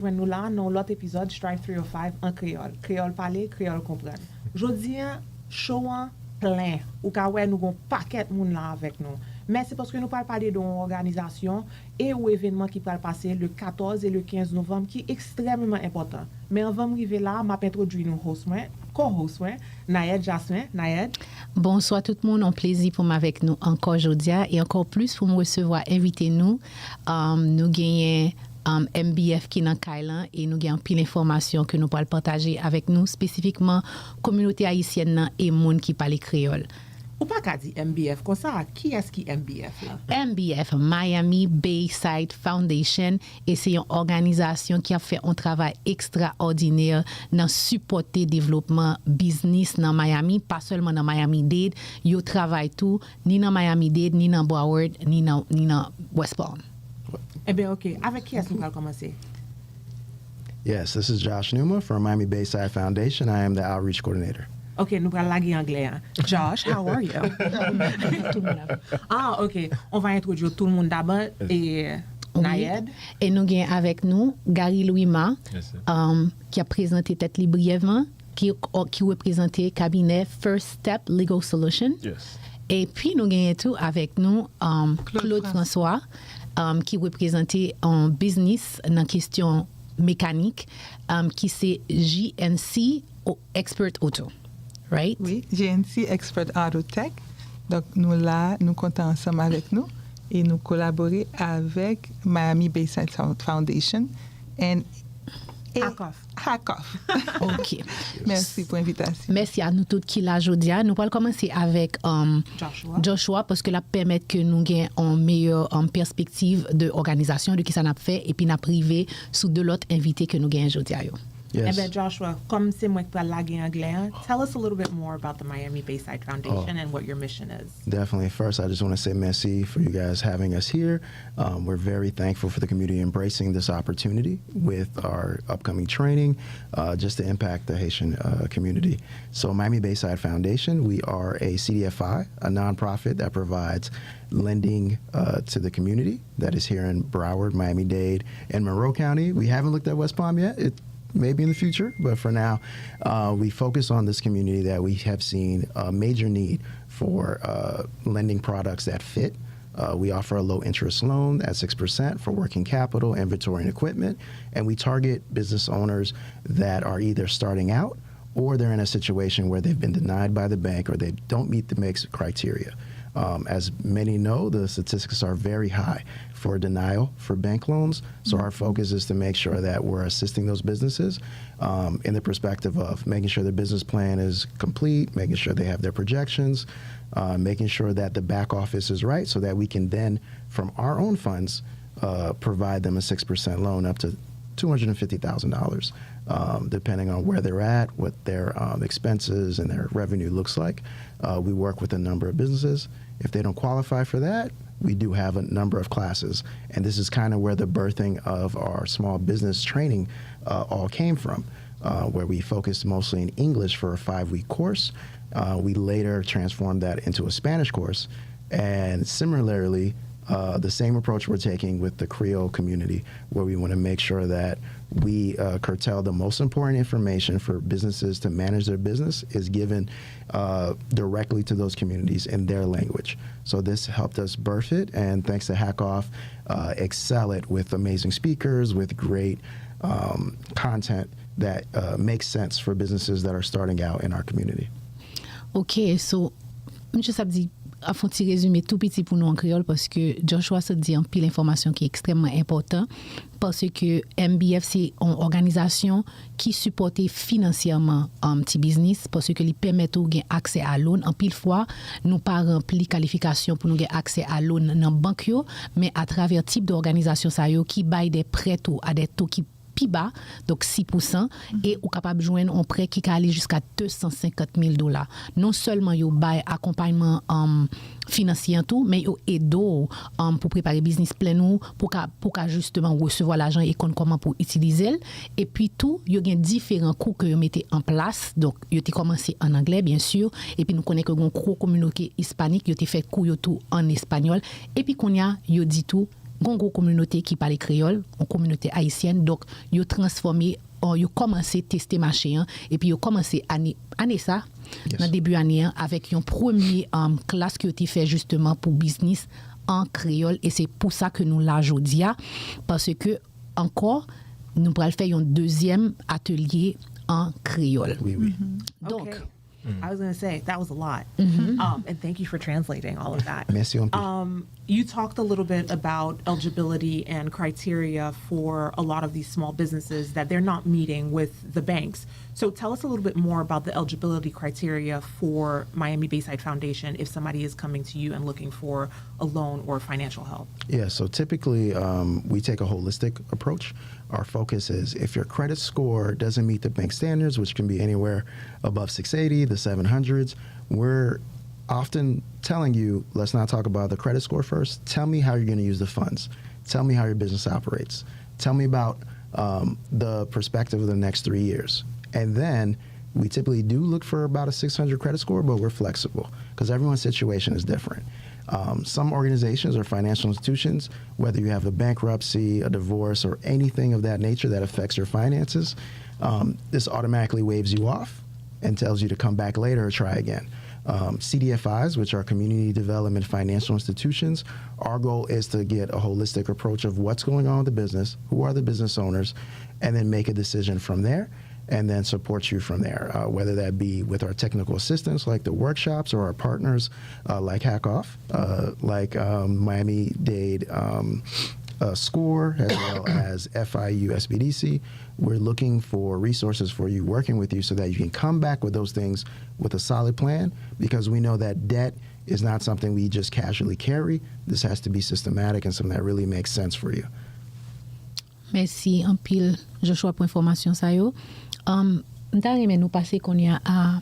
Nous là, dans l'autre épisode, Strive 305 en créole. Créole parler, créole comprendre. Jodi, show plein. Ou ka ouais, nous avons un paquet de monde là avec nous. Mais c'est parce que nous parlons parler d'une organisation et ou événement qui va passer le 14 et le 15 novembre qui est extrêmement important. Mais avant d'arriver là, m'a introduit nos hosts, co-hosts, Naed, Jasmin. Naed. Bonsoir tout le monde, un plaisir pour m'avec nous encore aujourd'hui et encore plus pour me recevoir, inviter nous. Nous gagnons MBF qui est dans Kailan et nous avons pile d'informations que nous pourrons partager avec nous, spécifiquement communauté haïtienne et monde qui parle créole. Ou pas qu'à dire MBF comme ça, qui est-ce qui MBF là? MBF, Miami-Dade Foundation, et c'est une organisation qui a fait un travail extraordinaire dans supporter le développement business dans Miami, pas seulement dans Miami-Dade, ils travaillent tout, ni dans Miami-Dade, ni dans Broward, ni dans West Palm. Eh bien, OK. Avec qui est-ce qu'on va commencer? Yes, this is Josh Numa from Miami-Dade Foundation. I am the outreach coordinator. OK, nous allons laguer anglais. Hein. Josh, how are you? OK. On va introduire tout le monde d'abord et Naed. Et nous avons avec nous Gary Louima, qui a présenté tête brièvement, qui représentait cabinet First Step Legal Solution. Yes. Et puis nous avons tout avec nous Claude François, qui représentait un business dans question mécanique, qui c'est JNC Expert Auto. Right? Oui, GNC Expert Auto Tech. Donc, nous là, nous comptons ensemble avec nous et nous collaborer avec Miami-Dade Foundation et Hack-Off. OK. Merci pour l'invitation. Merci à nous tous qui là aujourd'hui. Nous allons commencer avec Joshua parce que là permet que nous ayons une meilleure perspective de organisation de qui ça n'a fait et puis n'a privé sous de l'autre invité que nous avons aujourd'hui. Yes. Eh bien, Joshua, comme c'est moi qui parle laguer anglais, tell us a little bit more about the Miami-Dade Foundation and what your mission is. Definitely. First, I just want to say merci for you guys having us here. We're very thankful for the community embracing this opportunity with our upcoming training, just to impact the Haitian community. So Miami-Dade Foundation, we are a CDFI, a nonprofit that provides lending to the community that is here in Broward, Miami-Dade, and Monroe County. We haven't looked at West Palm yet. Maybe in the future, but for now, we focus on this community that we have seen a major need for lending products that fit. We offer a low interest loan at 6% for working capital, inventory, and equipment, and we target business owners that are either starting out or they're in a situation where they've been denied by the bank or they don't meet the mix criteria. As many know, the statistics are very high for denial for bank loans. So our focus is to make sure that we're assisting those businesses in the perspective of making sure the business plan is complete, making sure they have their projections, making sure that the back office is right so that we can then, from our own funds, provide them a 6% loan up to $250,000, depending on where they're at, what their expenses and their revenue looks like. We work with a number of businesses. If they don't qualify for that, we do have a number of classes. And this is kind of where the birthing of our small business training all came from, where we focused mostly in English for a 5-week course. We later transformed that into a Spanish course. And similarly, the same approach we're taking with the Kreyol community, where we want to make sure that we curtail the most important information for businesses to manage their business is given directly to those communities in their language. So this helped us birth it, and thanks to Hack-Off, excel it with amazing speakers, with great content that makes sense for businesses that are starting out in our community. OK, so je sais pas à fond petit résumé tout petit pour nous en créole parce que Joshua se dit un pile d'informations qui est extrêmement important parce que MBF c'est une organisation qui supporte financièrement un petit business parce que lui permet de gagner accès à loan en pile fois nous pas rempli qualification pour nous gagner accès à loan dans banque yo mais à travers type d'organisation ça yo qui bail des prêts à des taux qui plus bas, donc 6%, et ou capable de joindre un prêt qui peut aller jusqu'à $250,000. Non seulement yo bail accompagnement financier en tout, mais yo aido pour préparer business plan ou pour justement recevoir l'argent et comment pour utiliser et puis tout yo gen différents cours que yo mettez en place. Donc yo t'ai commencé en anglais bien sûr et puis nous connaît que gon cours communauté hispanique yo t'ai fait cours yo tout en espagnol et puis qu'on y a yo dit tout une communauté qui parle créole, une communauté haïtienne, donc ils ont transformé, ils ont commencé à tester marché, et puis ils ont commencé année ça, dans le début année, avec une première classe qui a été faite justement pour business en créole, et c'est pour ça que nous l'avons aujourd'hui, parce que encore, nous allons faire un deuxième atelier en créole. Oui, oui. Donc, Okay. I was going to say, that was a lot. And thank you for translating all of that. Merci un peu. You talked a little bit about eligibility and criteria for a lot of these small businesses that they're not meeting with the banks. So tell us a little bit more about the eligibility criteria for Miami Bayside Foundation if somebody is coming to you and looking for a loan or financial help. Yeah, so typically we take a holistic approach. Our focus is if your credit score doesn't meet the bank standards, which can be anywhere above 680, the 700s, we're often telling you, let's not talk about the credit score first. Tell me how you're going to use the funds. Tell me how your business operates. Tell me about the perspective of the next 3 years. And then we typically do look for about a 600 credit score, but we're flexible because everyone's situation is different. Some organizations or financial institutions, whether you have a bankruptcy, a divorce, or anything of that nature that affects your finances, this automatically waves you off and tells you to come back later or try again. CDFIs, which are community development financial institutions, our goal is to get a holistic approach of what's going on with the business, who are the business owners, and then make a decision from there and then support you from there, whether that be with our technical assistance like the workshops or our partners like Hackoff, like Miami-Dade SCORE, as well as FIU SBDC. We're looking for resources for you, working with you so that you can come back with those things with a solid plan, because we know that debt is not something we just casually carry. This has to be systematic and something that really makes sense for you. Merci en pile Joshua pour information ça yo. M'ta remè nous passer qu'on y a à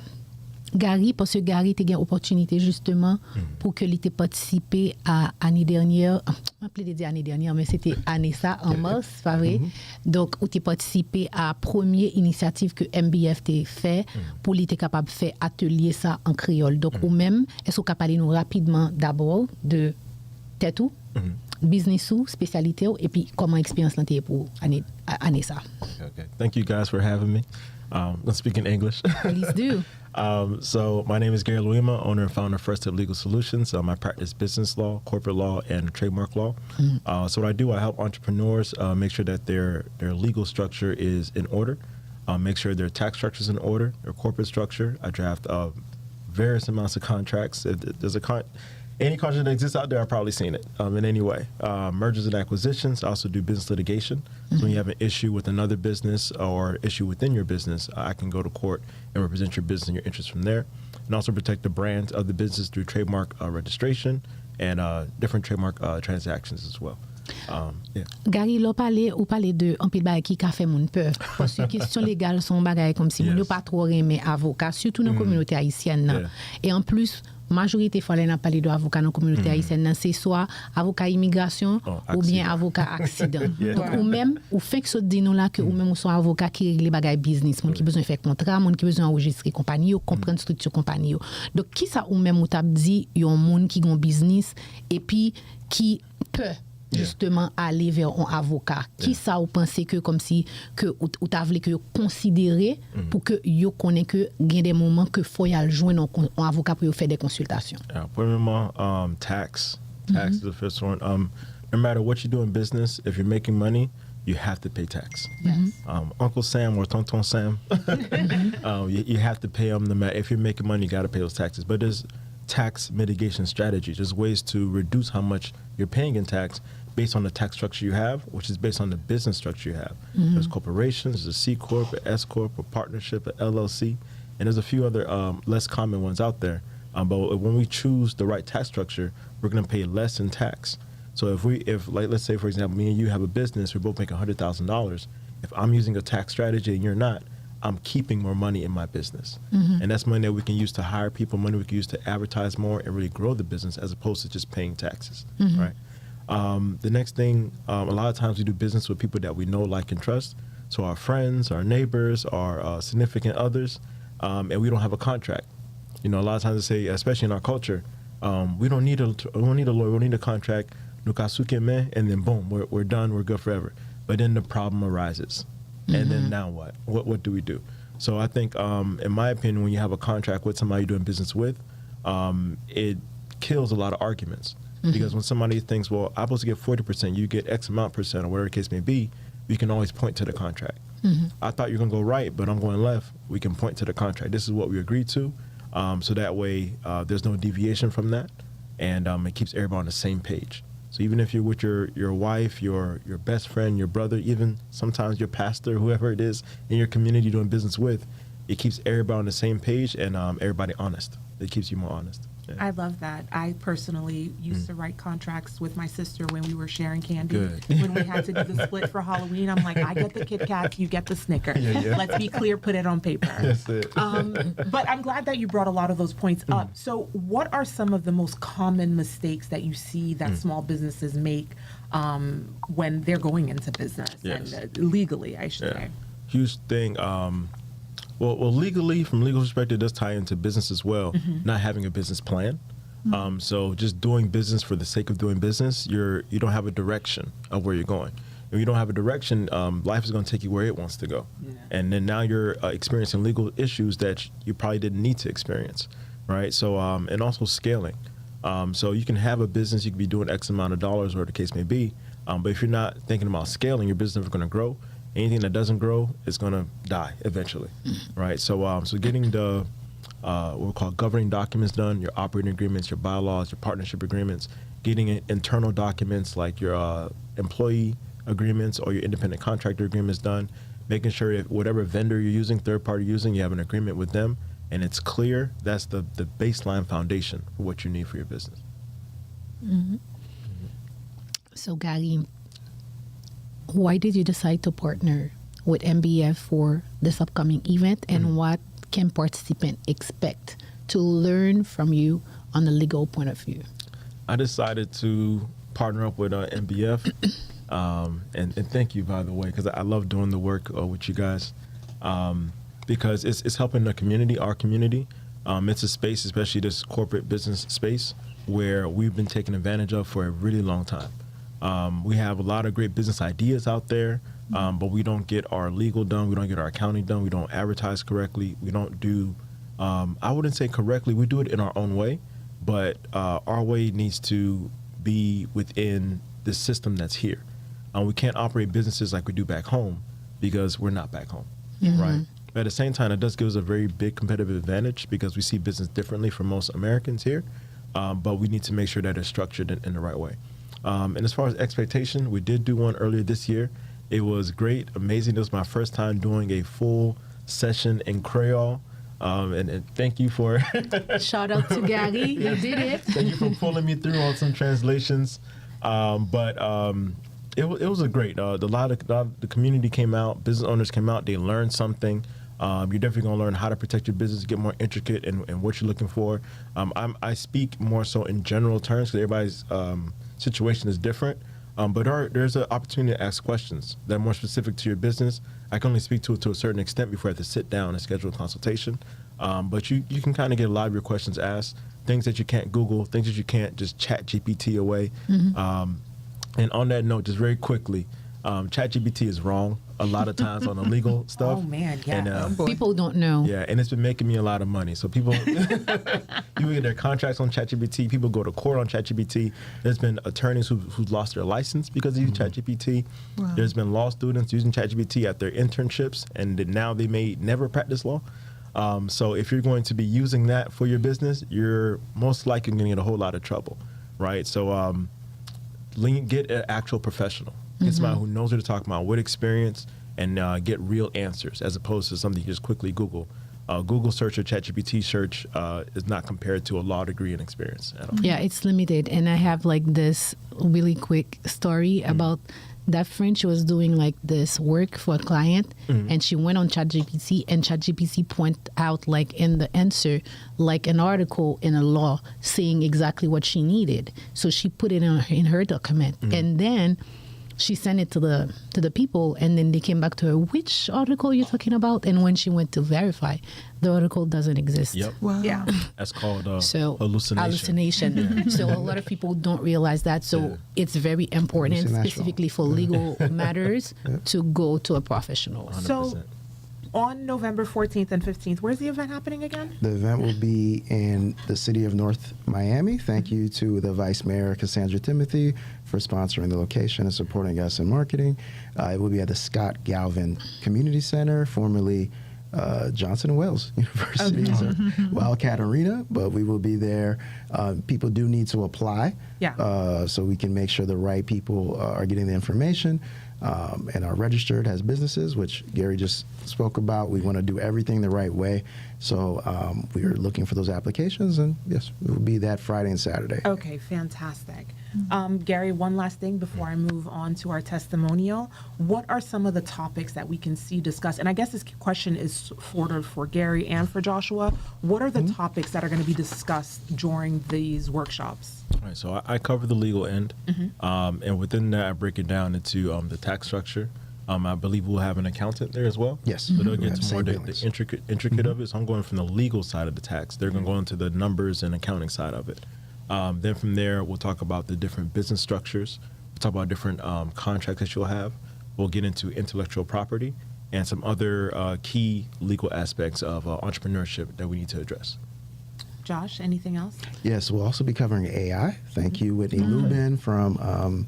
Gary, parce que Gary te gen opportunité justement pour que il te participer à année dernière, m'appelé de dire année dernière, mais c'était année ça en mars, pas vrai? Donc où te participer à première initiative que MBF te fait pour il te capable faire atelier ça en créole. Donc ou même est-ce qu'on peut parler nous rapidement d'abord de tête ou business ou spécialité ou, et puis comment expérience l'antée pour année ça. Okay. Thank you guys for having me. Let's speak in English. Please do. So my name is Gary Luima, owner and founder of First Step Legal Solutions. I practice business law, corporate law, and trademark law. So what I do, I help entrepreneurs make sure that their legal structure is in order, make sure their tax structure is in order, their corporate structure. I draft various amounts of contracts. If there's any contract that exists out there, I've probably seen it in any way. Mergers and acquisitions. I also do business litigation. So when you have an issue with another business or issue within your business, I can go to court and represent your business and your interests from there. And also protect the brand of the business through trademark registration and different trademark transactions as well. Yeah. Gary, ou parler de un pile bagay qui ka fait moun peur parce que question légale sont bagay comme si moun pas trop aimer avocat surtout dans la communauté haïtienne nan. Et en plus majorité fois on a parlé de avocat dans la communauté haïtienne nan, c'est soit avocat immigration ou bien avocat accident. Donc ou même ou fait que ça dit nous là que ou même sont avocat qui règle bagay business, moun qui besoin faire contrat, moun qui besoin enregistrer compagnie ou comprendre structure compagnie. Donc qui ça ou même ou t'a dit yon moun qui gon business et puis qui peut justement aller vers un avocat. Qui ça vous pensez que comme si que ou t'a voulu que considérer pour que yo connaît que gain des moments que faut y aller joindre un avocat pour faire des consultations. Premièrement, tax is the first one. No matter what you do in business, if you're making money, you have to pay tax. Uncle Sam or Tonton Sam, you have to pay them. No matter if you're making money, you got to pay those taxes. But there's tax mitigation strategies. There's ways to reduce how much you're paying in tax based on the tax structure you have, which is based on the business structure you have. There's corporations, there's a C Corp, an S Corp, a partnership, an LLC, and there's a few other less common ones out there. But when we choose the right tax structure, we're going to pay less in tax. So if like let's say for example, me and you have a business, we both make $100,000. If I'm using a tax strategy and you're not, I'm keeping more money in my business. And that's money that we can use to hire people, money we can use to advertise more and really grow the business as opposed to just paying taxes, right? The next thing, a lot of times we do business with people that we know, like, and trust. So our friends, our neighbors, our significant others, and we don't have a contract. You know, a lot of times they say, especially in our culture, we don't need a lawyer, we don't need a contract. nukasuke and then boom, we're done, we're good forever. But then the problem arises. And then now what? What do we do? So I think, in my opinion, when you have a contract with somebody you're doing business with, it kills a lot of arguments. Because when somebody thinks, well, I'm supposed to get 40%, you get X amount percent, or whatever the case may be, we can always point to the contract. I thought you were going to go right, but I'm going left. We can point to the contract. This is what we agreed to. So that way there's no deviation from that. And it keeps everybody on the same page. So even if you're with your wife, your best friend, your brother, even sometimes your pastor, whoever it is in your community doing business with, it keeps everybody on the same page and everybody honest. It keeps you more honest. Yeah. I love that. I personally used to write contracts with my sister when we were sharing candy. Good. When we had to do the split for Halloween, I'm like, I get the Kit Kat, you get the Snicker. Yeah. Let's be clear, put it on paper. That's it. But I'm glad that you brought a lot of those points up. So what are some of the most common mistakes that you see that small businesses make when they're going into business? Yes. And legally, I should say. Huge thing. Well, legally, from legal perspective, it does tie into business as well. Not having a business plan. So just doing business for the sake of doing business, you don't have a direction of where you're going. If you don't have a direction, life is going to take you where it wants to go. Yeah. And then now you're experiencing legal issues that you probably didn't need to experience, right? So, and also scaling. So you can have a business, you can be doing X amount of dollars, or the case may be, but if you're not thinking about scaling, your business is never going to grow. Anything that doesn't grow is going to die eventually, right? So, so getting the what we call governing documents done, your operating agreements, your bylaws, your partnership agreements, getting internal documents like your employee agreements or your independent contractor agreements done, making sure that whatever vendor you're using, third party using, you have an agreement with them, and it's clear. That's the baseline foundation for what you need for your business. So, Gary, why did you decide to partner with MBF for this upcoming event, and what can participants expect to learn from you on the legal point of view? I decided to partner up with MBF, and thank you, by the way, because I love doing the work with you guys, because it's helping the community, our community. It's a space, especially this corporate business space, where we've been taken advantage of for a really long time. We have a lot of great business ideas out there, but we don't get our legal done. We don't get our accounting done. We don't advertise correctly. We don't do, I wouldn't say correctly. We do it in our own way, but our way needs to be within the system that's here. We can't operate businesses like we do back home because we're not back home, right? But at the same time, it does give us a very big competitive advantage because we see business differently from most Americans here, but we need to make sure that it's structured in the right way. And as far as expectation, we did do one earlier this year. It was great, amazing. It was my first time doing a full session in Kreyol. And thank you for Shout out to Gary. You did it. Thank you for pulling me through on some translations. But it was a great. A lot of the community came out, business owners came out. They learned something. You're definitely going to learn how to protect your business, get more intricate in what you're looking for. I speak more so in general terms because everybody's situation is different. But there's an opportunity to ask questions that are more specific to your business. I can only speak to it to a certain extent before I have to sit down and schedule a consultation. But you can kind of get a lot of your questions asked, things that you can't Google, things that you can't just chat GPT away. And on that note, just very quickly, chat GPT is wrong a lot of times on the legal stuff. Oh, man, yeah. And, People don't know. yeah, and it's been making me a lot of money. So people, you get their contracts on ChatGPT. People go to court on ChatGPT. There's been attorneys who've lost their license because of ChatGPT. Wow. There's been law students using ChatGPT at their internships, and now they may never practice law. So if you're going to be using that for your business, you're most likely going to get a whole lot of trouble, right? So get an actual professional. Get somebody who knows what to talk about, with experience, and get real answers, as opposed to something you just quickly Google. Google search or ChatGPT search is not compared to a law degree and experience at all. Yeah, it's limited. And I have like this really quick story about that friend. She was doing like this work for a client, and she went on ChatGPT, and ChatGPT pointed out like in the answer, like an article in a law saying exactly what she needed. So she put it in her document. And then she sent it to the people, and then they came back to her, which article you're talking about? And when she went to verify, the article doesn't exist. Yep. Wow. Yeah. That's called So hallucination. So a lot of people don't realize that. So it's very important, Hallucination. specifically for legal matters, to go to a professional. 100%. So on November 14th and 15th, where's the event happening again? The event will be in the city of North Miami. Thank you to the Vice Mayor, Cassandra Timothy, for sponsoring the location and supporting us in marketing. It will be at the Scott Galvin Community Center, formerly Johnson & Wales University, or Wildcat Arena, but we will be there. People do need to apply, so we can make sure the right people are getting the information and are registered as businesses, which Gary just spoke about. We want to do everything the right way, so we are looking for those applications, and yes, it will be that Friday and Saturday. Okay, fantastic. Gary, one last thing before I move on to our testimonial. What are some of the topics that we can see discussed? And I guess this question is sort of for Gary and for Joshua. What are the topics that are going to be discussed during these workshops? All right, so I cover the legal end, and within that, I break it down into the tax structure. I believe we'll have an accountant there as well. Yes. So they'll get We'll to more have the same intricate of it. So I'm going from the legal side of the tax. They're going to go into the numbers and accounting side of it. Then from there, we'll talk about the different business structures. We'll talk about different contracts that you'll have. We'll get into intellectual property and some other key legal aspects of entrepreneurship that we need to address. Josh, anything else? Yes, we'll also be covering AI. Thank you, Whitney Lubin from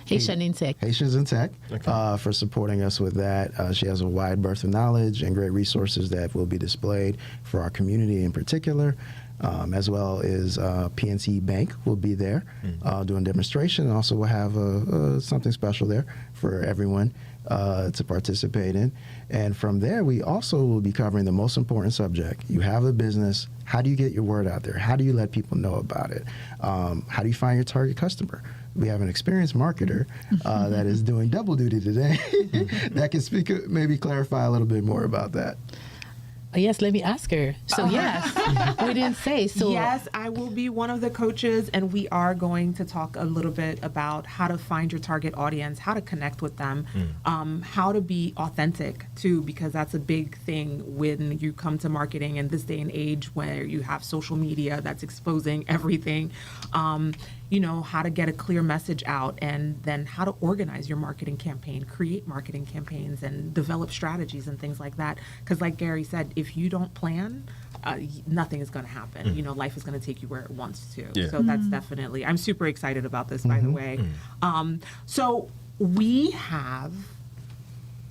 Haitian in Tech. Haitians in Tech, Okay. for supporting us with that. She has a wide berth of knowledge and great resources that will be displayed for our community in particular, as well as PNC Bank will be there doing demonstration. And also we'll have something special there for everyone to participate in. And from there, we also will be covering the most important subject. You have a business. How do you get your word out there? How do you let people know about it? How do you find your target customer? We have an experienced marketer that is doing double duty today that can maybe clarify a little bit more about that. Yes, let me ask her. So yes, we didn't say. So Yes, I will be one of the coaches, and we are going to talk a little bit about how to find your target audience, how to connect with them, how to be authentic too, because that's a big thing when you come to marketing in this day and age where you have social media that's exposing everything. You know, how to get a clear message out, and then how to organize your marketing campaign, create marketing campaigns, and develop strategies and things like that. Because like Gary said, if you don't plan, nothing is going to happen. You know, life is going to take you where it wants to. Yeah. So that's definitely, I'm super excited about this, by the way. So we have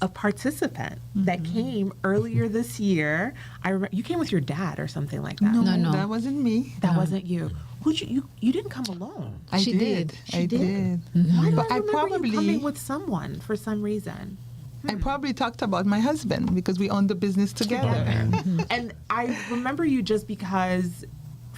a participant that came earlier this year. I remember you came with your dad or something like that. No. That wasn't me. That wasn't you. Who'd you didn't come alone. She did. I did. Why do But I I remember you coming probably, with someone for some reason? I probably talked about my husband because we own the business together. And I remember you just because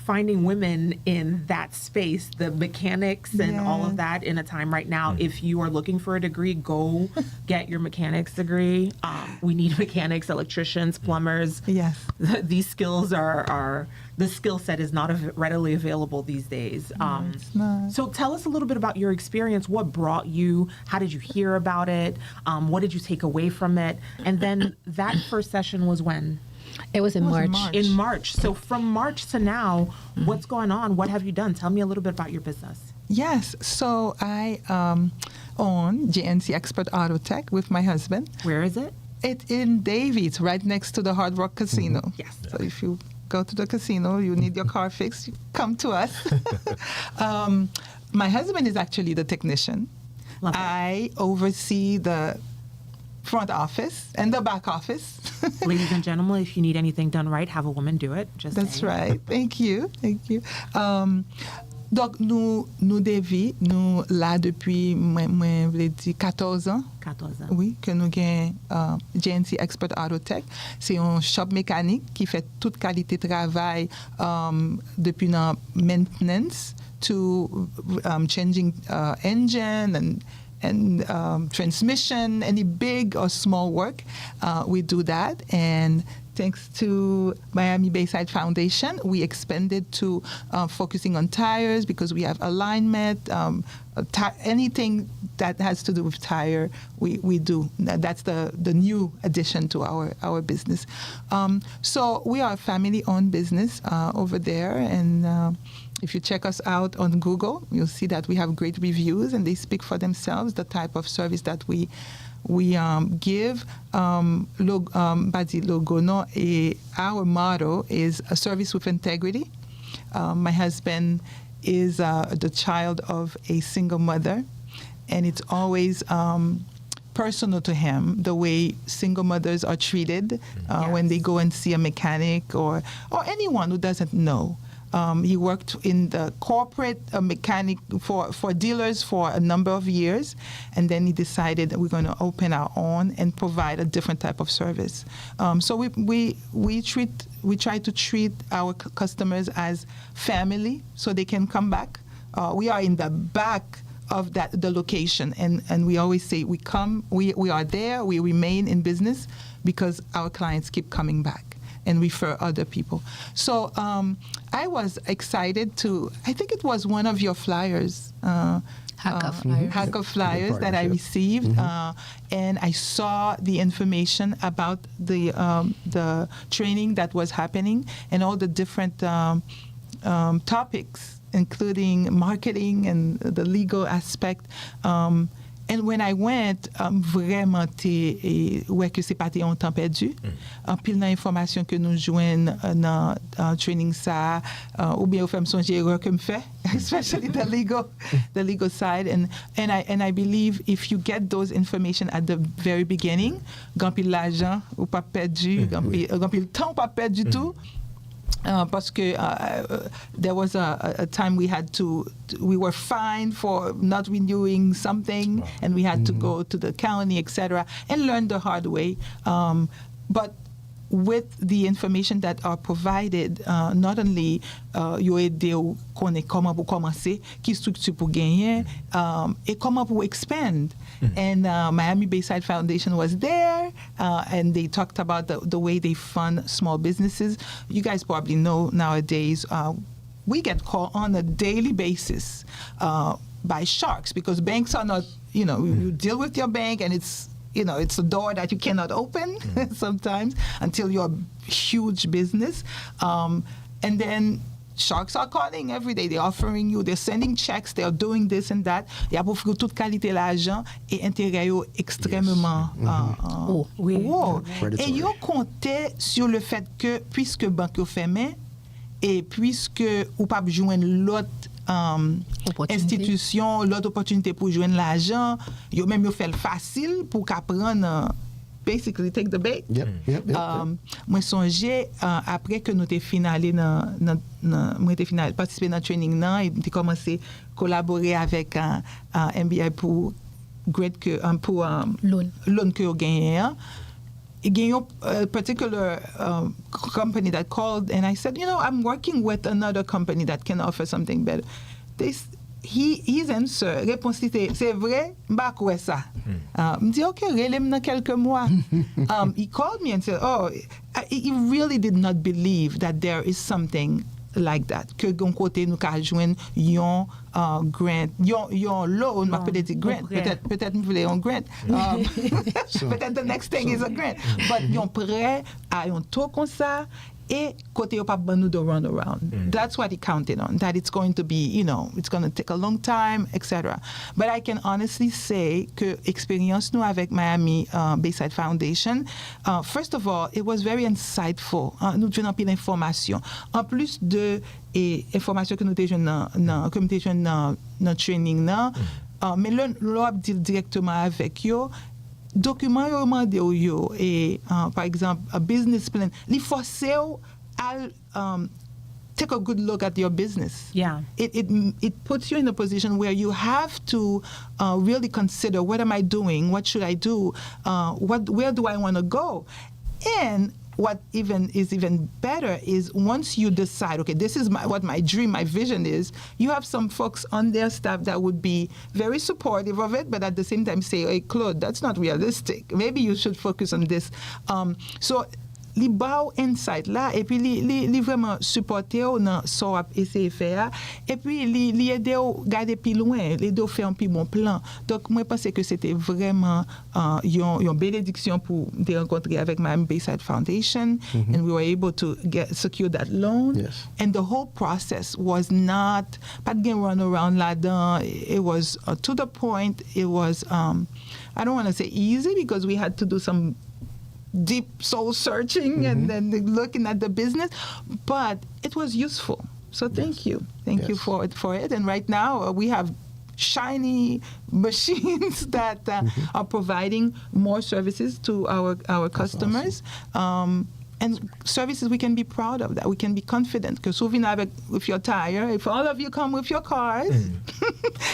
finding women in that space, the mechanics and all of that in a time right now, if you are looking for a degree, go get your mechanics degree. We need mechanics, electricians, plumbers. Yes. These skills are the skill set is not readily available these days. It's not. So tell us a little bit about your experience. What brought you? How did you hear about it? What did you take away from it? And then that first session was when? It was in March. In March. So from March to now, what's going on? What have you done? Tell me a little bit about your business. Yes. So I own GNC Expert Auto Tech with my husband. Where is it? It's in Davie. It's right next to the Hard Rock Casino. Yes. So if you go to the casino, you need your car fixed, you come to us. My husband is actually the technician. Love it. I oversee the front office and the back office. Ladies and gentlemen, if you need anything done right, have a woman do it. Just That's saying. right. Thank you. Thank you. Donc, nous Davie, nous là depuis, moi, voulais dire 14 ans. 14 ans. Oui, que nous avons GNC Expert Auto Tech. C'est un shop mécanique qui fait toute qualité de travail depuis la maintenance to changing engine and transmission, any big or small work. We do that. And thanks to Miami Bayside Foundation, we expanded to focusing on tires because we have alignment, anything that has to do with tire, we do. That's the new addition to our business. So we are a family-owned business over there, and if you check us out on Google, you'll see that we have great reviews, and they speak for themselves, the type of service that we give. Badi logo, no, our motto is a service with integrity. My husband is the child of a single mother, and it's always personal to him the way single mothers are treated when they go and see a mechanic or anyone who doesn't know. He worked in the corporate mechanic for dealers for a number of years, and then he decided that we're going to open our own and provide a different type of service. So we try to treat our customers as family, so they can come back. We are in the back of the location, and we always say we are there, we remain in business because our clients keep coming back and refer other people. So I was excited I think it was one of your flyers, Hack of Flyers that I received, and I saw the information about the training that was happening and all the different topics, including marketing and the legal aspect. And when I went, vraiment, ouais que c'est pas un temps perdu. En pile d'informations que nous joignent dans training ça, ou bien au fait me songer erreur que me fait, especially the legal side. And I believe if you get those information at the very beginning, grand pile l'argent ou pas perdu, grand pile temps pas perdu du tout. Parce que there was a time we were fined for not renewing something, and we had to go to the county, etc., and learn the hard way. But with the information that are provided, not only you aide ou connaît comment pour commencer, qui structure pour gagner, et comment pour expand. And Miami Bayside Foundation was there, and they talked about the way they fund small businesses. You guys probably know nowadays we get called on a daily basis by sharks because banks are not, you deal with your bank and it's a door that you cannot open sometimes until you're a huge business. And then sharks are calling every day. They're offering you, they're sending checks, they're doing this and that. Ils offrent toute qualité l'argent et intérêt extrêmement haut. Et ils comptaient sur le fait que, puisque banque fermée et puisque ou pas joindre l'autre institution, l'autre opportunité pour joindre l'argent, yo même yo fait le facile pour qu'apprendre basically take the bait. Moi songe après que nous t'ai finalé moi t'ai participé dans training nan et t'ai commencé collaborer avec un MBI pour grade que pour loan que yo gagné. A particular company that called, and I said, I'm working with another company that can offer something better. His answer, réponse était, c'est vrai, m'ba kwe ça. Me dit, OK, relève dans quelques mois. He called me and said, he really did not believe that there is something like that. Que gon côté nous ka joindre yon grant, yon loan, ma peut-être grant, peut-être nous voulons un grant. Peut-être the next thing is a grant. But yon prêt à yon taux comme ça et côté yo pas ban nous de run around. That's what he counted on, that it's going to be, it's going to take a long time, etc. But I can honestly say que expérience nous avec Miami Bayside Foundation, first of all, it was very insightful. Nous avons pile d'informations. En plus de informations que nous avons comme nous avons dans training là, mais l'on dit directement avec yo. Document yo mande yo et par exemple a business plan li force à take a good look at your business. It puts you in a position where you have to really consider, what am I doing, what should I do, where do I want to go. And what is even better is once you decide, okay, this is what my dream, my vision is, you have some folks on their staff that would be very supportive of it, but at the same time say, hey, Claude, that's not realistic. Maybe you should focus on this. So li ba ou insight là et puis li vraiment supporter ou dans so ap essayer faire et puis li aider ou garder plus loin, li aider ou faire un plus bon plan. Donc moi pense que c'était vraiment une bénédiction pour de rencontrer avec Miami-Dade Foundation and we were able to secure that loan. Yes. And the whole process was not pas de run around là-dedans. It was to the point. It was I don't want to say easy because we had to do some deep soul searching and then looking at the business, but it was useful. So thank you for it. And right now we have shiny machines that are providing more services to our customers. Awesome. And services we can be proud of, that we can be confident. Because if your tire, if all of you come with your cars,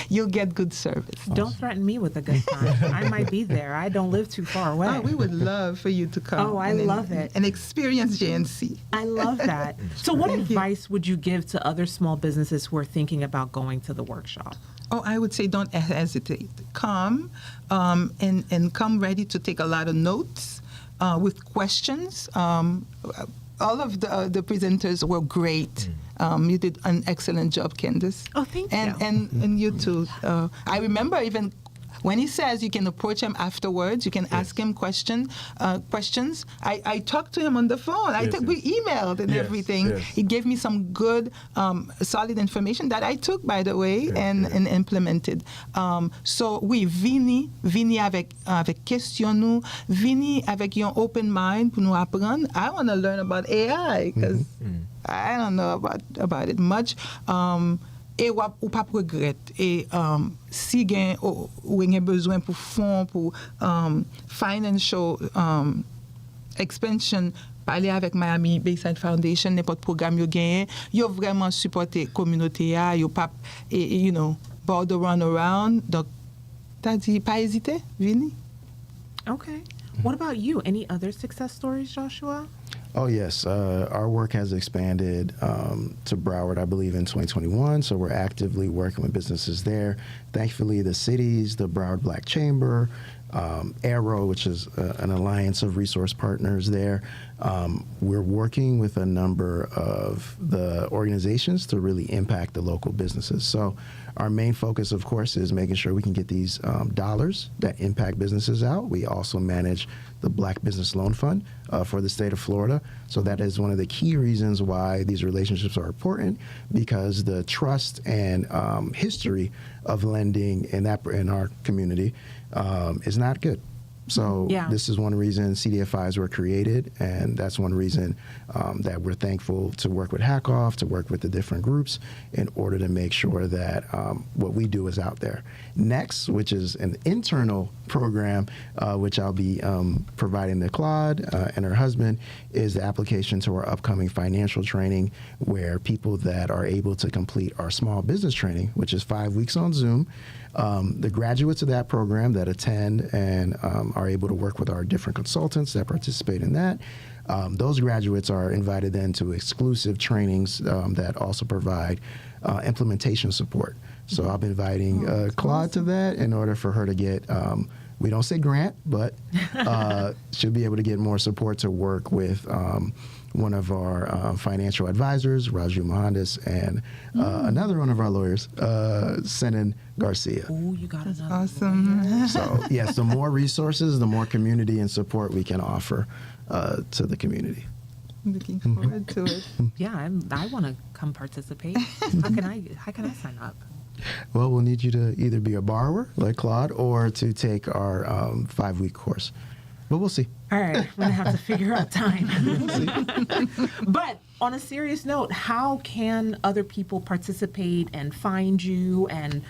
you'll get good service. Don't threaten me with a good time. I might be there. I don't live too far away. Oh, we would love for you to come. Oh, I love it. And experience JNC. I love that. So what advice would you give to other small businesses who are thinking about going to the workshop? Oh, I would say don't hesitate. Come and come ready to take a lot of notes. With questions. All of the presenters were great. You did an excellent job, Candice. Oh, thank you. And you too. I remember even when he says you can approach him afterwards, you can ask him questions. I talked to him on the phone. We emailed and everything. Yes. He gave me some good, solid information that I took, by the way, and implemented. So oui, vini avec question nous, vini avec un open mind pour nous apprendre. I want to learn about AI because I don't know about it much. Et ou pas regrette. Et si ou gen besoin pour fonds, pour financial expansion, parler avec Miami-Dade Foundation, n'importe programme yo gen, yo vraiment supporter communauté a, yo pas board the run around. Donc t'as dit pas hésiter, vini. Okay. What about you? Any other success stories, Joshua? Oh, yes. Our work has expanded to Broward, I believe, in 2021. So we're actively working with businesses there. Thankfully, the cities, the Broward Black Chamber, Arrow, which is an alliance of resource partners there. We're working with a number of the organizations to really impact the local businesses. So our main focus, of course, is making sure we can get these dollars that impact businesses out. We also manage the Black Business Loan Fund for the state of Florida. So that is one of the key reasons why these relationships are important, because the trust and history of lending in our community is not good. So this is one reason CDFIs were created, and that's one reason that we're thankful to work with Hackoff, to work with the different groups in order to make sure that what we do is out there. Next, which is an internal program, which I'll be providing to Claude and her husband, is the application to our upcoming financial training, where people that are able to complete our small business training, which is 5 weeks on Zoom, the graduates of that program that attend and are able to work with our different consultants that participate in that, those graduates are invited then to exclusive trainings that also provide implementation support. So I'll be inviting Claude to that in order for her to get, we don't say grant, but she'll be able to get more support to work with one of our financial advisors, Raju Mohandas, and another one of our lawyers, Senan Garcia. Oh, you got another. Awesome. So, yes, the more resources, the more community and support we can offer to the community. Looking forward to it. Yeah, I want to come participate. How can I sign up? Well, we'll need you to either be a borrower like Claude or to take our 5-week course. But we'll see. All right, I'm going to have to figure out time. But on a serious note, how can other people participate and find you and,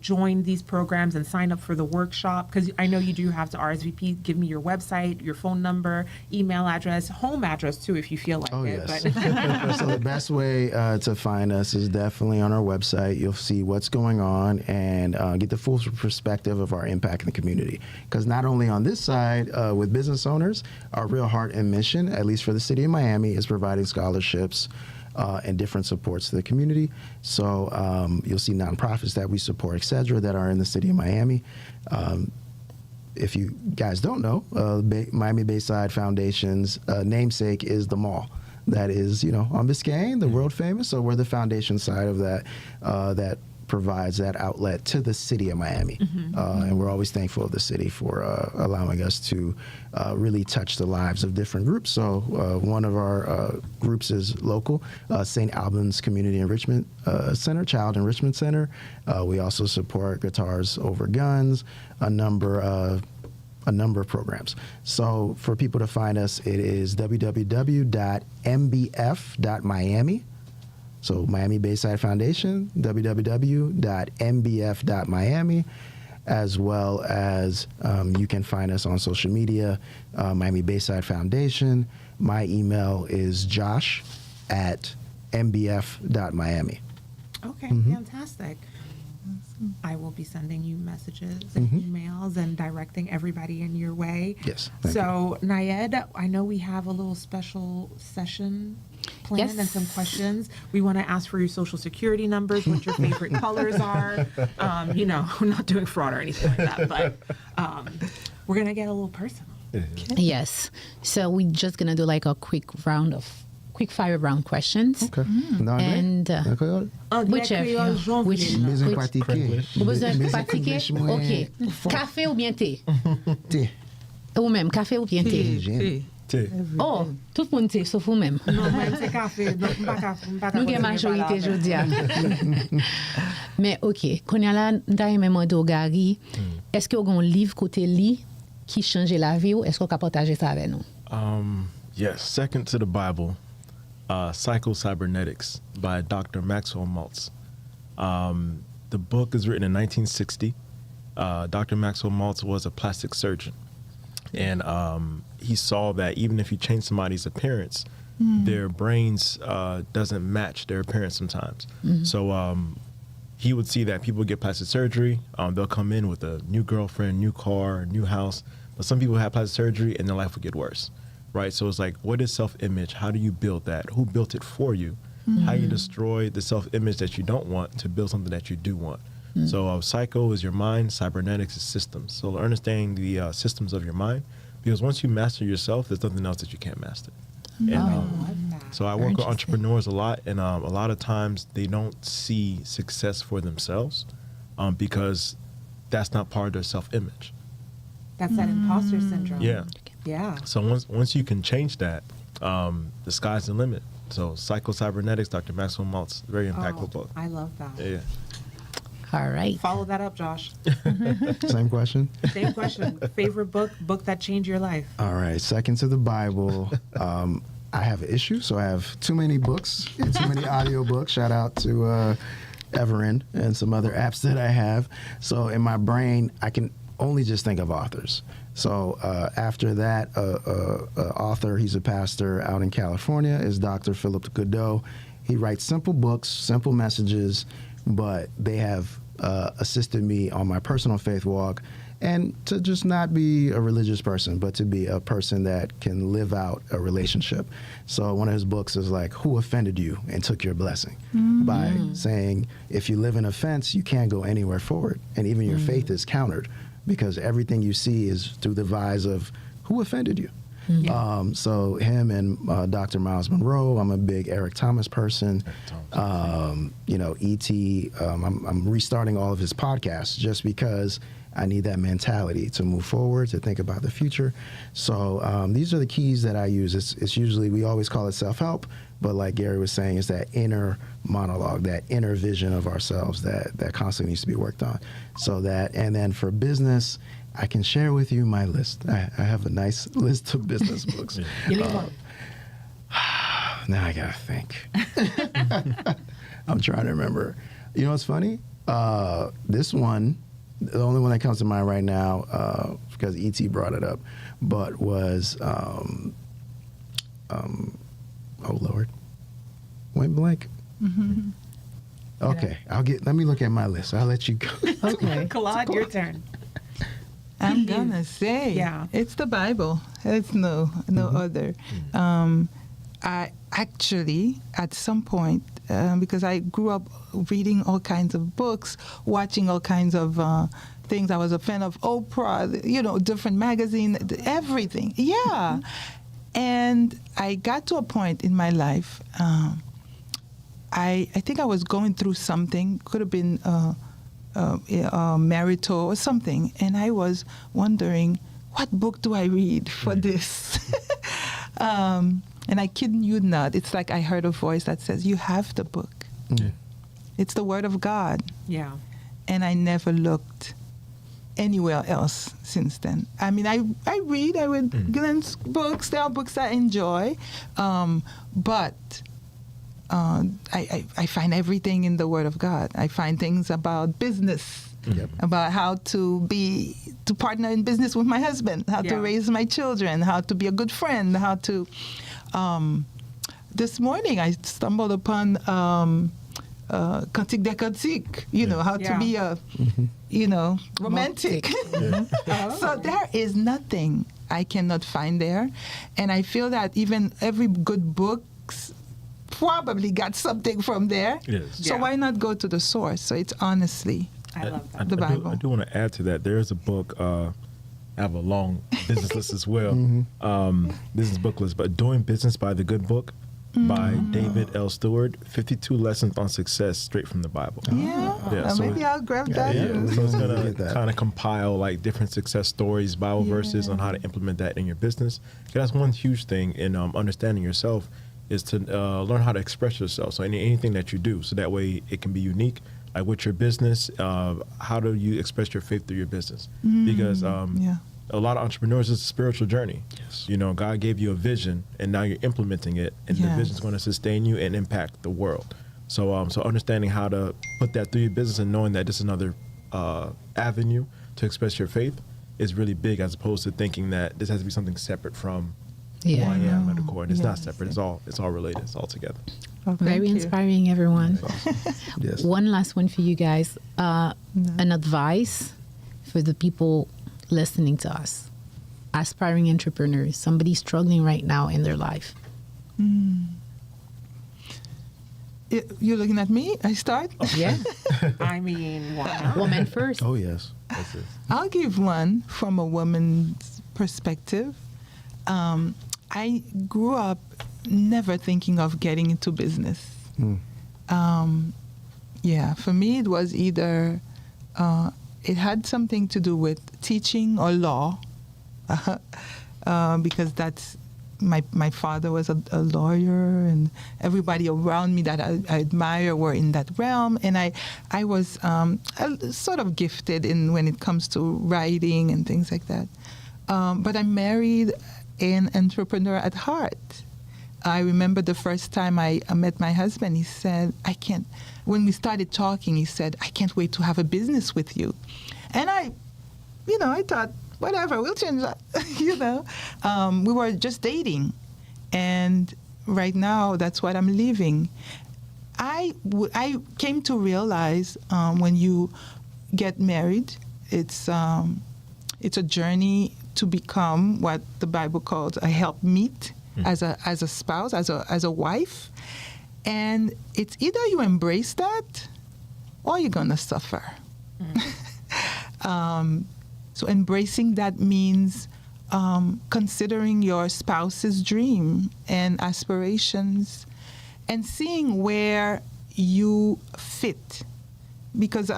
join these programs and sign up for the workshop? Because I know you do have to RSVP. Give me your website, your phone number, email address, home address, too, if you feel like it. Yes. But So the best way to find us is definitely on our website. You'll see what's going on and get the full perspective of our impact in the community. Because not only on this side with business owners, our real heart and mission, at least for the city of Miami, is providing scholarships and different supports to the community. So you'll see nonprofits that we support, et cetera, that are in the city of Miami. if you guys don't know, Miami Bayside Foundation's namesake is the mall. That is, on Biscayne, the world famous. So we're the foundation side of that that provides that outlet to the city of Miami. And we're always thankful of the city for allowing us to really touch the lives of different groups. So one of our groups is local, St. Albans Community Enrichment Center, Child Enrichment Center. We also support Guitars Over Guns, a number of programs. So for people to find us, it is www.mbf.miami. So Miami Bayside Foundation, www.mbf.miami, as well as you can find us on social media, Miami Bayside Foundation. My email is josh@mbf.miami. Okay, fantastic. I will be sending you messages and emails and directing everybody in your way. Yes. So, Naed, I know we have a little special session planned and some questions. We want to ask for your social security numbers, what your favorite colors are. I'm not doing fraud or anything like that, but we're going to get a little personal. Yes. So we're just going to do like a quick fire round questions. OK. And whichever. Which Besoin pratiquer. Besoin pratiquer? OK. Café ou bien thé? Thé. Ou même, café ou bien thé? Thé. Oh, tout le monde thé, sauf vous même. Non, même c'est café. Nous avons majorité aujourd'hui. Mais OK, quand on a là, même de Gary, est-ce que vous avez un livre côté lit qui change la vie ou est-ce qu'on peut partager ça avec nous? Yes, second to the Bible, Psycho-Cybernetics by Dr. Maxwell Maltz. The book is written in 1960. Dr. Maxwell Maltz was a plastic surgeon. And he saw that even if you change somebody's appearance, their brains doesn't match their appearance sometimes. So he would see that people get plastic surgery. They'll come in with a new girlfriend, new car, new house. But some people have plastic surgery and their life will get worse. Right? So it's like, what is self-image? How do you build that? Who built it for you? How you destroy the self-image that you don't want to build something that you do want. So psycho is your mind, cybernetics is systems. So understanding the systems of your mind, because once you master yourself, there's nothing else that you can't master. And, so I work with entrepreneurs a lot, and a lot of times they don't see success for themselves because that's not part of their self-image. That's that imposter syndrome. Yeah. Yeah. So once you can change that, the sky's the limit. So Psycho-Cybernetics, Dr. Maxwell Maltz, very impactful book. I love that. Yeah. All right. Follow that up, Josh. Same question? Same question. Favorite book that changed your life? All right. Second to the Bible. I have an issue, so I have too many books and too many audiobooks. Shout out to Everend and some other apps that I have. So in my brain, I can only just think of authors. So after that, author, he's a pastor out in California, is Dr. Philip Godot. He writes simple books, simple messages, but they have assisted me on my personal faith walk and to just not be a religious person, but to be a person that can live out a relationship. So one of his books is like, Who Offended You and Took Your Blessing? By saying, if you live in offense, you can't go anywhere forward. And even your faith is countered because everything you see is through the eyes of who offended you. So him and Dr. Miles Monroe, I'm a big Eric Thomas person. E.T., I'm restarting all of his podcasts just because I need that mentality to move forward, to think about the future. So these are the keys that I use. It's usually, we always call it self-help, but like Gary was saying, it's that inner monologue, that inner vision of ourselves that constantly needs to be worked on. So that, and then for business, I can share with you my list. I have a nice list of business books. Now I gotta think. I'm trying to remember. You know what's funny? This one, the only one that comes to mind right now, because E.T. brought it up, but was, oh Lord, went blank. Okay, let me look at my list. I'll let you go. Okay. Claude, your turn. I'm gonna say, it's the Bible. It's no other. I actually, at some point, because I grew up reading all kinds of books, watching all kinds of things. I was a fan of Oprah, different magazine, everything. Yeah. And I got to a point in my life, I think I was going through something, could have been marital or something, and I was wondering, what book do I read for this? And I kid you not, it's like I heard a voice that says, you have the book. Yeah. It's the Word of God. Yeah. And I never looked anywhere else since then. I mean, I would glance books. There are books I enjoy, but I find everything in the Word of God. I find things about business, about how to partner in business with my husband, how to raise my children, how to be a good friend, how to. This morning I stumbled upon Cantique des Cantiques, how to be a, romantic. So there is nothing I cannot find there. And I feel that even every good book's probably got something from there. Yes. So why not go to the source? So it's honestly I love that. the Bible. I do want to add to that. There is a book, I have a long business list as well, business book list, but Doing Business by the Good Book by David L. Stewart, 52 Lessons on Success straight from the Bible. So maybe I'll grab that. So it's going to kind of compile like different success stories, Bible verses on how to implement that in your business. 'Cause that's one huge thing in understanding yourself is to learn how to express yourself. So anything that you do, so that way it can be unique. Like with your business, how do you express your faith through your business? Because a lot of entrepreneurs, it's a spiritual journey. Yes. God gave you a vision, and now you're implementing it, and the vision is going to sustain you and impact the world. So, so understanding how to put that through your business and knowing that this is another avenue to express your faith is really big, as opposed to thinking that this has to be something separate from who I am at the core. And it's not separate. It's all related. It's all together. Oh, Very inspiring, everyone. Yes. One last one for you guys. An advice for the people listening to us, aspiring entrepreneurs, somebody struggling right now in their life. You're looking at me? I start? Yeah. I mean, wow. Woman first. Oh, yes. That's it. I'll give one from a woman's perspective. I grew up never thinking of getting into business. For me, it was either, it had something to do with teaching or law, because that's, my father was a lawyer, and everybody around me that I admire were in that realm. And I was sort of gifted when it comes to writing and things like that. But I married an entrepreneur at heart. I remember the first time I met my husband, he said, when we started talking, he said, I can't wait to have a business with you. And I thought, whatever, we'll change that, We were just dating. And right now, that's what I'm living. I came to realize when you get married, it's a journey to become what the Bible calls a helpmeet, as a spouse, as a wife. And it's either you embrace that or you're going to suffer. So embracing that means considering your spouse's dream and aspirations and seeing where you fit. Because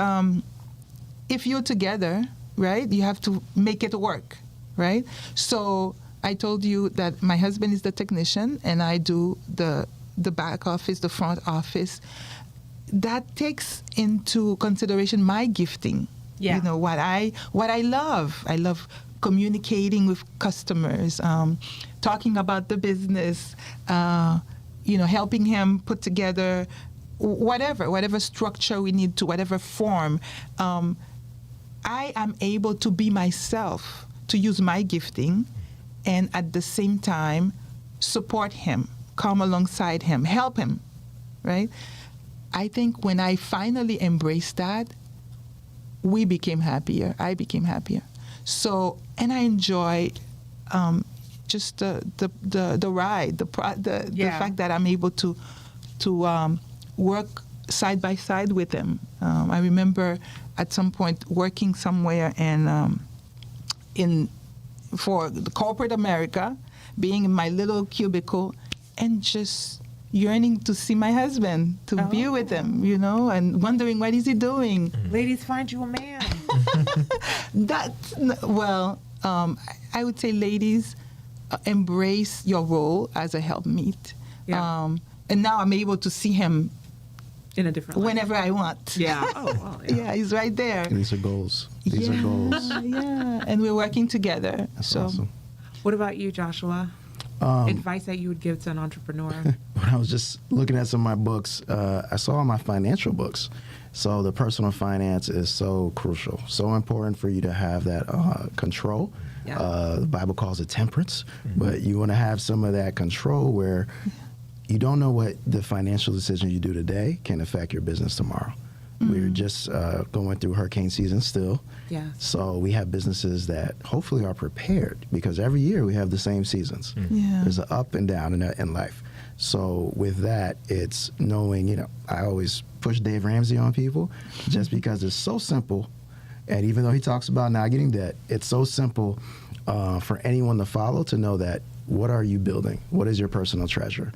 if you're together, right, you have to make it work, right? So I told you that my husband is the technician and I do the back office, the front office. That takes into consideration my gifting. Yeah. What I love. I love communicating with customers, talking about the business, helping him put together whatever structure we need to, whatever form. I am able to be myself, to use my gifting, and at the same time support him, come alongside him, help him, right? I think when I finally embraced that, we became happier. I became happier. So, and I enjoy just the ride, the fact that I'm able to work side by side with him. I remember at some point working somewhere and for the corporate America, being in my little cubicle and just yearning to see my husband, to be with him, you know, and wondering what is he doing. Ladies, find you a man. I would say ladies, embrace your role as a helpmeet. Yeah. And now I'm able to see him In a different light. whenever I want. Yeah. Oh, wow. Yeah, he's right there. And these are goals. These are goals. Yeah, and we're working together. That's awesome. What about you, Joshua? Advice that you would give to an entrepreneur? When I was just looking at some of my books, I saw my financial books. So the personal finance is so crucial, so important for you to have that control. Yeah. The Bible calls it temperance, but you want to have some of that control where you don't know what the financial decision you do today can affect your business tomorrow. We're just going through hurricane season still. Yeah. So we have businesses that hopefully are prepared because every year we have the same seasons. Yeah. There's an up and down in life. So with that, it's knowing, you know, I always push Dave Ramsey on people just because it's so simple. And even though he talks about not getting debt, it's so simple for anyone to follow to know that what are you building? What is your personal treasure?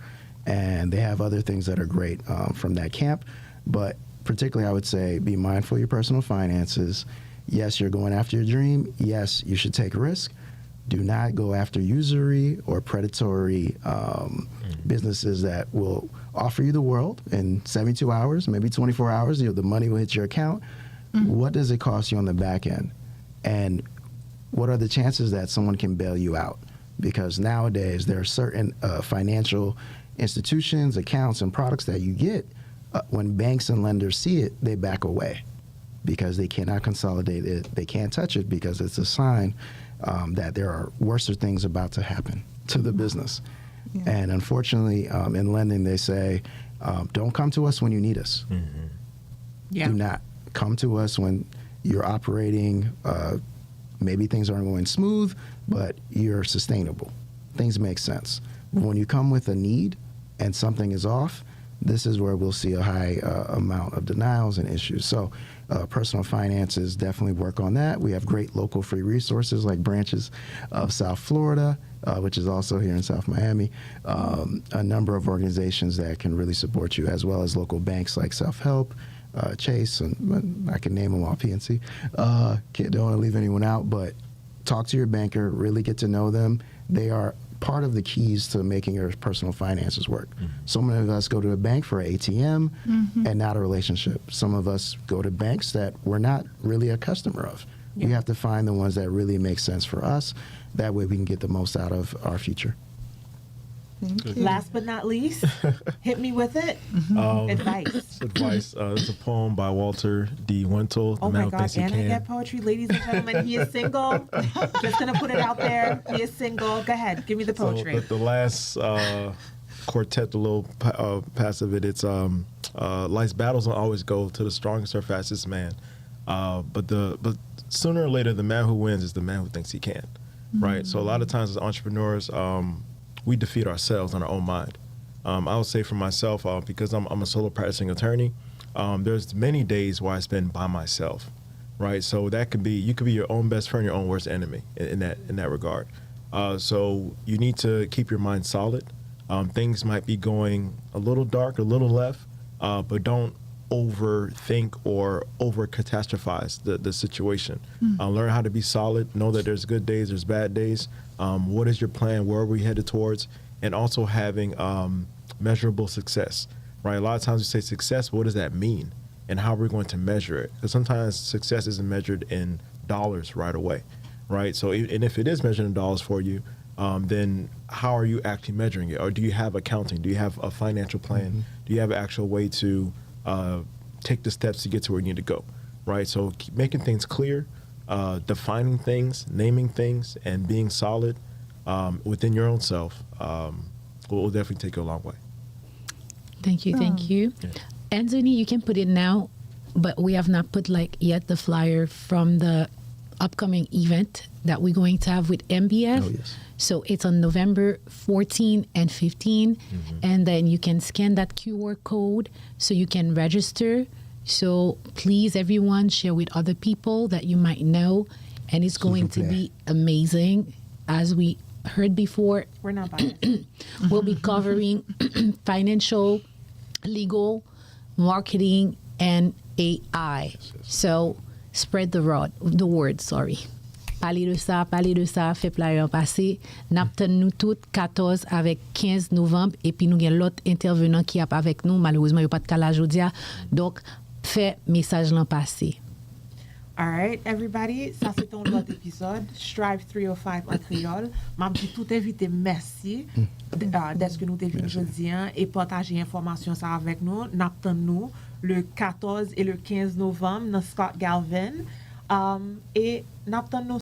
And they have other things that are great from that camp. But particularly, I would say be mindful of your personal finances. Yes, you're going after your dream. Yes, you should take risk. Do not go after usury or predatory businesses that will offer you the world in 72 hours, maybe 24 hours. You know, the money will hit your account. What does it cost you on the back end? And what are the chances that someone can bail you out? Because nowadays there are certain financial institutions, accounts, and products that you get. When banks and lenders see it, they back away because they cannot consolidate it. They can't touch it because it's a sign that there are worse things about to happen to the business. Yeah. And unfortunately, in lending, they say, don't come to us when you need us. Yeah. Do not come to us when you're operating. Maybe things aren't going smooth, but you're sustainable. Things make sense. But when you come with a need and something is off, this is where we'll see a high amount of denials and issues. So personal finances, definitely work on that. We have great local free resources like branches of South Florida, which is also here in South Miami, a number of organizations that can really support you, as well as local banks like Self-Help, Chase, and I can name them all, PNC. Don't want to leave anyone out, but talk to your banker, really get to know them. They are part of the keys to making your personal finances work. So many of us go to a bank for an ATM and not a relationship. Some of us go to banks that we're not really a customer of. We have to find the ones that really make sense for us. That way we can get the most out of our future. Thank you. Last but not least, hit me with it. Advice. It's a poem by Walter D. Wintle. Oh The Man my Who God, Thinks He and I Can. get poetry. Ladies and gentlemen, he is single. Just going to put it out there. He is single. Go ahead. Give me the poetry. So the last quartet, the little pass of it, it's life's battles don't always go to the strongest or fastest man. But sooner or later, the man who wins is the man who thinks he can. Right? So a lot of times as entrepreneurs, we defeat ourselves on our own mind. I would say for myself, because I'm a solo practicing attorney, there's many days where I spend by myself, right? So that could be, you could be your own best friend, your own worst enemy in that regard. So you need to keep your mind solid. Things might be going a little dark, a little left, but don't overthink or over catastrophize the situation. Learn how to be solid. Know that there's good days, there's bad days. What is your plan? Where are we headed towards? And also having measurable success, right? A lot of times we say success, but what does that mean? And how are we going to measure it? Because sometimes success isn't measured in dollars right away, right? So, and if it is measured in dollars for you, then how are you actually measuring it? Or do you have accounting? Do you have a financial plan? Do you have an actual way to take the steps to get to where you need to go, right? So keep making things clear, defining things, naming things, and being solid within your own self will definitely take you a long way. Thank you. Yeah. Anthony, you can put it now, but we have not put yet the flyer from the upcoming event that we're going to have with MBF. Oh, yes. So it's on November 14 and 15. And then you can scan that QR code so you can register. So please, everyone, share with other people that you might know. And it's going to be amazing. As we heard before, We're not biased. we'll be covering financial, legal, marketing, and AI. So spread the word, sorry. Parlez de ça, fait flyer passé. N'apten nous toutes 14 avec 15 novembre et puis nous avons l'autre intervenant qui est avec nous. Malheureusement, il n'y a pas de calage aujourd'hui. Donc, fait message l'an passé. All right, everybody, ça c'est ton autre épisode, Strive 305 en créole. M'a dit tout invité, merci d'être que nous t'es venu aujourd'hui et partager information ça avec nous. N'attend nous le 14 et le 15 novembre dans Scott Galvin. Et n'attend nous